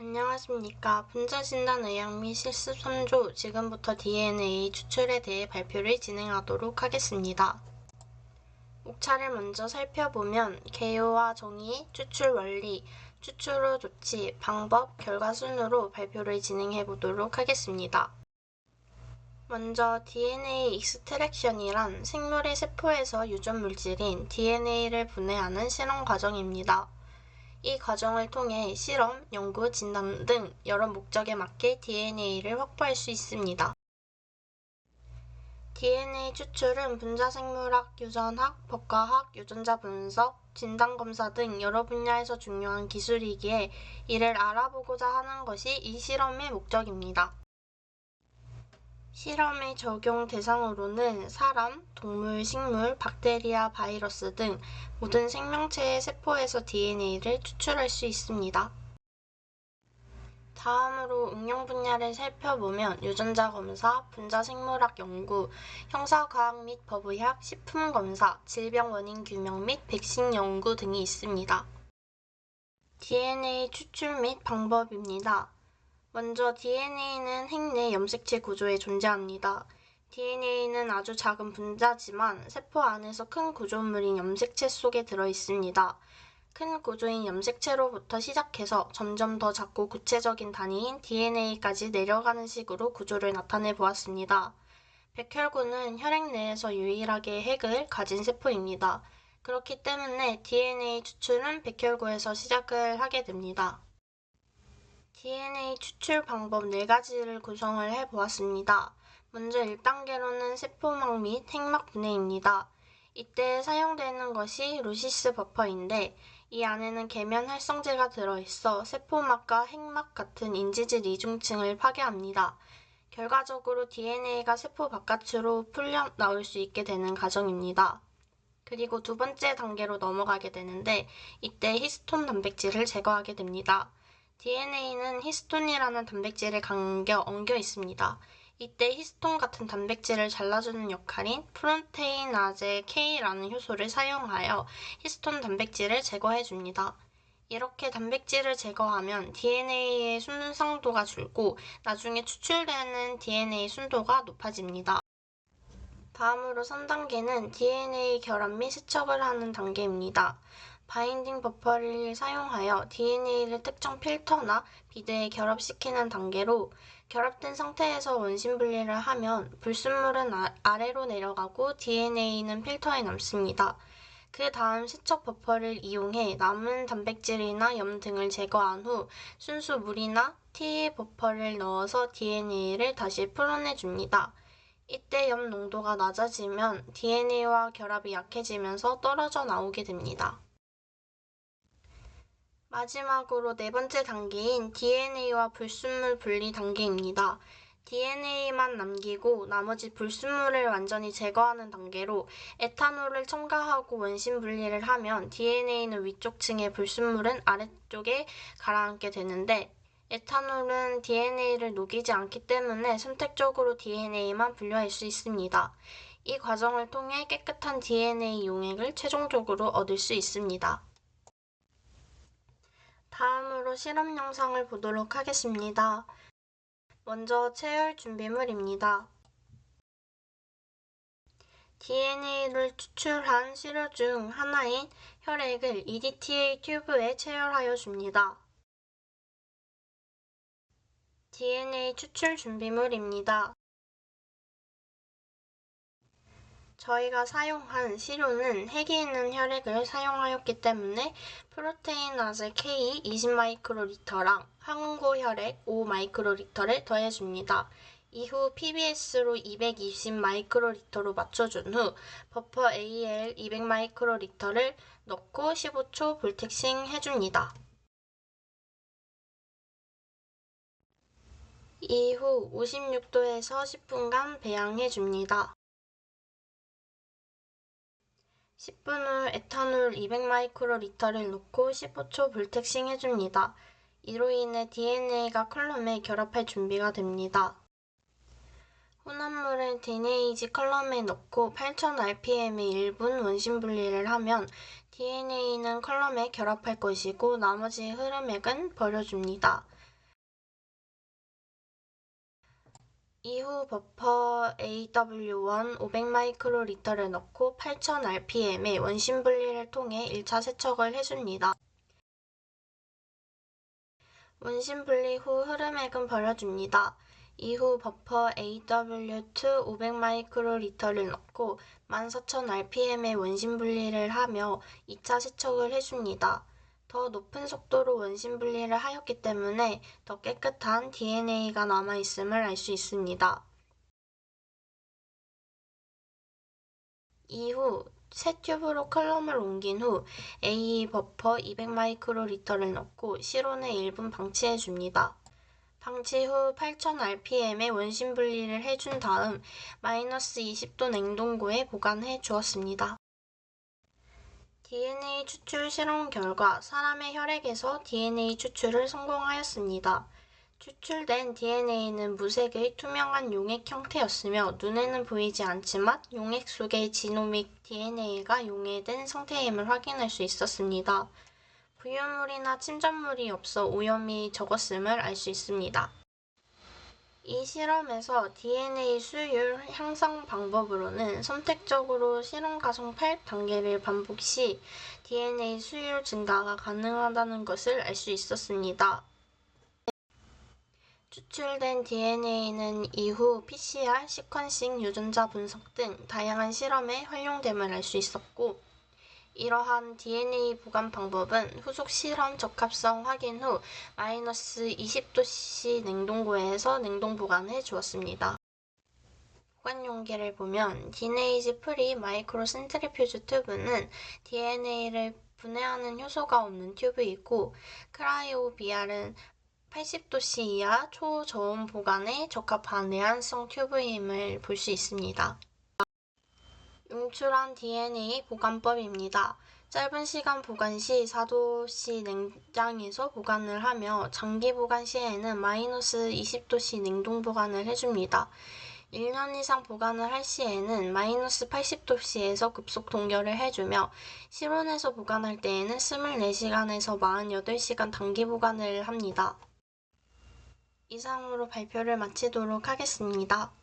안녕하십니까. 분자진단 의학 및 실습 3조 지금부터 DNA 추출에 대해 발표를 진행하도록 하겠습니다. 목차를 먼저 살펴보면 개요와 정의, 추출 원리, 추출 후 조치, 방법, 결과 순으로 발표를 진행해 보도록 하겠습니다. 먼저 DNA 익스트랙션이란 생물의 세포에서 유전 물질인 DNA를 분해하는 실험 과정입니다. 이 과정을 통해 실험, 연구, 진단 등 여러 목적에 맞게 DNA를 확보할 수 있습니다. DNA 추출은 분자생물학, 유전학, 법과학, 유전자 분석, 진단검사 등 여러 분야에서 중요한 기술이기에 이를 알아보고자 하는 것이 이 실험의 목적입니다. 실험의 적용 대상으로는 사람, 동물, 식물, 박테리아, 바이러스 등 모든 생명체의 세포에서 DNA를 추출할 수 있습니다. 다음으로 응용 분야를 살펴보면 유전자 검사, 분자생물학 연구, 형사과학 및 법의학, 식품검사, 질병 원인 규명 및 백신 연구 등이 있습니다. DNA 추출 및 방법입니다. 먼저 DNA는 핵내 염색체 구조에 존재합니다. DNA는 아주 작은 분자지만 세포 안에서 큰 구조물인 염색체 속에 들어 있습니다. 큰 구조인 염색체로부터 시작해서 점점 더 작고 구체적인 단위인 DNA까지 내려가는 식으로 구조를 나타내 보았습니다. 백혈구는 혈액 내에서 유일하게 핵을 가진 세포입니다. 그렇기 때문에 DNA 추출은 백혈구에서 시작을 하게 됩니다. DNA 추출 방법 4가지를 구성을 해보았습니다. 먼저 1단계로는 세포막 및 핵막 분해입니다. 이때 사용되는 것이 루시스 버퍼인데 이 안에는 계면 활성제가 들어있어 세포막과 핵막 같은 인지질 이중층을 파괴합니다. 결과적으로 DNA가 세포 바깥으로 풀려 나올 수 있게 되는 과정입니다. 그리고 2번째 단계로 넘어가게 되는데 이때 히스톤 단백질을 제거하게 됩니다. DNA는 히스톤이라는 단백질에 엉겨 있습니다. 이때 히스톤 같은 단백질을 잘라주는 역할인 프로테인아제 K라는 효소를 사용하여 히스톤 단백질을 제거해줍니다. 이렇게 단백질을 제거하면 DNA의 순상도가 줄고 나중에 추출되는 DNA 순도가 높아집니다. 다음으로 3단계는 DNA 결합 및 세척을 하는 단계입니다. 바인딩 버퍼를 사용하여 DNA를 특정 필터나 비드에 결합시키는 단계로 결합된 상태에서 원심 분리를 하면 불순물은 아래로 내려가고 DNA는 필터에 남습니다. 그 다음 세척 버퍼를 이용해 남은 단백질이나 염 등을 제거한 후 순수 물이나 티 버퍼를 넣어서 DNA를 다시 풀어내줍니다. 이때 염 농도가 낮아지면 DNA와 결합이 약해지면서 떨어져 나오게 됩니다. 마지막으로 4번째 단계인 DNA와 불순물 분리 단계입니다. DNA만 남기고 나머지 불순물을 완전히 제거하는 단계로 에탄올을 첨가하고 원심 분리를 하면 DNA는 위쪽 층에 불순물은 아래쪽에 가라앉게 되는데 에탄올은 DNA를 녹이지 않기 때문에 선택적으로 DNA만 분류할 수 있습니다. 이 과정을 통해 깨끗한 DNA 용액을 최종적으로 얻을 수 있습니다. 다음으로 실험 영상을 보도록 하겠습니다. 먼저 체열 준비물입니다. DNA를 추출한 시료 중 하나인 혈액을 EDTA 튜브에 체열하여 줍니다. DNA 추출 준비물입니다. 저희가 사용한 시료는 핵이 있는 혈액을 사용하였기 때문에 프로테인아제 K 20마이크로리터랑 항응고 혈액 5마이크로리터를 더해줍니다. 이후 PBS로 220마이크로리터로 맞춰준 후 버퍼 AL 200마이크로리터를 넣고 15초 볼텍싱 해줍니다. 이후 56도에서 10분간 배양해줍니다. 10분 후 에탄올 200마이크로리터를 넣고 15초 볼텍싱 해줍니다. 이로 인해 DNA가 컬럼에 결합할 준비가 됩니다. 혼합물을 DNA지 컬럼에 넣고 8000rpm의 1분 원심 분리를 하면 DNA는 컬럼에 결합할 것이고 나머지 흐름액은 버려줍니다. 이후 버퍼 AW1 500마이크로리터를 넣고 8000rpm의 원심 분리를 통해 1차 세척을 해줍니다. 원심 분리 후 흐름액은 버려줍니다. 이후 버퍼 AW2 500마이크로리터를 넣고 14000rpm의 원심 분리를 하며 2차 세척을 해줍니다. 더 높은 속도로 원심 분리를 하였기 때문에 더 깨끗한 DNA가 남아있음을 알 수 있습니다. 이후 새 튜브로 클럼을 옮긴 후 AE 버퍼 200마이크로리터를 넣고 실온에 1분 방치해줍니다. 방치 후 8000rpm의 원심 분리를 해준 다음 마이너스 20도 냉동고에 보관해 주었습니다. DNA 추출 실험 결과 사람의 혈액에서 DNA 추출을 성공하였습니다. 추출된 DNA는 무색의 투명한 용액 형태였으며 눈에는 보이지 않지만 용액 속의 지노믹 DNA가 용해된 상태임을 확인할 수 있었습니다. 부유물이나 침전물이 없어 오염이 적었음을 알 수 있습니다. 이 실험에서 DNA 수율 향상 방법으로는 선택적으로 실험 가속 8단계를 반복 시 DNA 수율 증가가 가능하다는 것을 알 수 있었습니다. 추출된 DNA는 이후 PCR, 시퀀싱, 유전자 분석 등 다양한 실험에 활용됨을 알 수 있었고, 이러한 DNA 보관 방법은 후속 실험 적합성 확인 후 마이너스 20도씨 냉동고에서 냉동 보관해 주었습니다. 보관 용기를 보면 디네이지 프리 마이크로 센트리퓨즈 튜브는 DNA를 분해하는 효소가 없는 튜브이고, 크라이오비알은 80도씨 이하 초저온 보관에 적합한 내한성 튜브임을 볼 수 있습니다. 용출한 DNA 보관법입니다. 짧은 시간 보관 시 4도씨 냉장에서 보관을 하며 장기 보관 시에는 마이너스 20도씨 냉동 보관을 해줍니다. 1년 이상 보관을 할 시에는 마이너스 80도씨에서 급속 동결을 해주며 실온에서 보관할 때에는 24시간에서 48시간 단기 보관을 합니다. 이상으로 발표를 마치도록 하겠습니다.